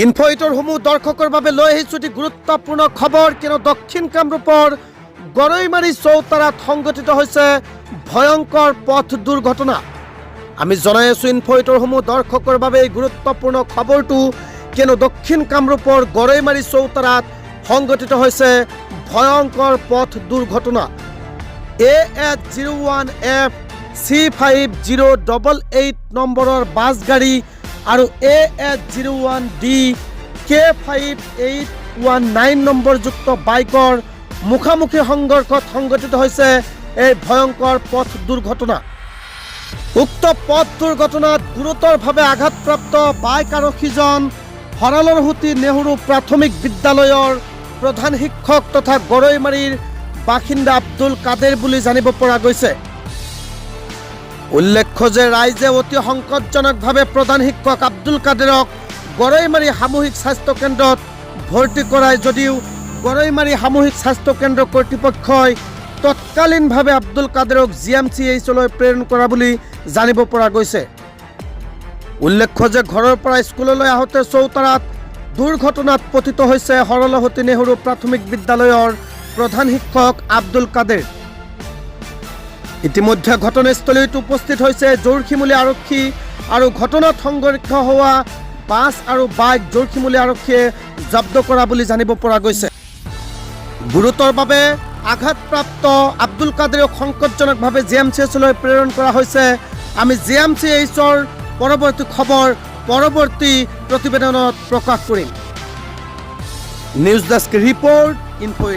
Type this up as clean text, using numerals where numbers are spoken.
ইনফোইটৰসমূহ দৰ্শকৰ বাবে লৈ আহিছোঁ এটি গুৰুত্বপূৰ্ণ খবৰ। কিয়নো দক্ষিণ কামৰূপৰ গৰৈমাৰী চৌতাৰাত সংঘটিত হৈছে ভয়ংকৰ পথ দুৰ্ঘটনা। আমি জনাই আছোঁ ইনফোইটৰসমূহ দৰ্শকৰ বাবে এই গুৰুত্বপূৰ্ণ খবৰটো, কিয়নো দক্ষিণ কামৰূপৰ গৰৈমাৰী চৌতাৰাত সংঘটিত হৈছে ভয়ংকৰ পথ দুৰ্ঘটনা। AH01F C5088 নম্বৰৰ বাছ গাড়ী আৰু AH01D K5819 নম্বৰযুক্ত বাইকৰ মুখামুখি সংঘৰ্ষত সংঘটিত হৈছে এই ভয়ংকৰ পথ দুৰ্ঘটনা। উক্ত পথ দুৰ্ঘটনাত গুৰুতৰভাৱে আঘাতপ্ৰাপ্ত বাইক আৰক্ষীজন হৰলৰহুটি নেহৰু প্ৰাথমিক বিদ্যালয়ৰ প্ৰধান শিক্ষক তথা গৰৈমাৰীৰ বাসিন্দা আব্দুল কাদেৰ বুলি জানিব পৰা গৈছে। উল্লেখ্য যে ৰাইজে অতি সংকটজনকভাৱে প্ৰধান শিক্ষক আব্দুল কাদেৰক গৰৈমাৰী সামূহিক স্বাস্থ্য কেন্দ্ৰত ভৰ্তি কৰায় যদিও গৰৈমাৰী সামূহিক স্বাস্থ্য কেন্দ্ৰ কৰ্তৃপক্ষই তৎকালীনভাৱে আব্দুল কাদেৰক GMCHলৈ প্ৰেৰণ কৰা বুলি জানিব পৰা গৈছে। উল্লেখ্য যে ঘৰৰ পৰা স্কুললৈ আহোঁতে চৌতাৰাত দুৰ্ঘটনাত পতিত হৈছে হৰলৰহুটি নেহৰু প্ৰাথমিক বিদ্যালয়ৰ প্ৰধান শিক্ষক আব্দুল কাদেৰ। ইতিমধ্যে ঘটনাস্থলীত উপস্থিত হৈছে জোৰখিমুলি আৰক্ষী আৰু ঘটনাত সংঘৰ্ষ হোৱা বাছ আৰু বাইক জোৰখিমুলি আৰক্ষীয়ে জব্দ কৰা বুলি জানিব পৰা গৈছে। গুৰুতৰভাৱে আঘাতপ্ৰাপ্ত আব্দুল কাদেৰক সংকটজনকভাৱে GMCHলৈ প্ৰেৰণ কৰা হৈছে। আমি GMCHৰ পৰৱৰ্তী খবৰ পৰৱৰ্তী প্ৰতিবেদনত প্ৰকাশ কৰিম। News desk report info.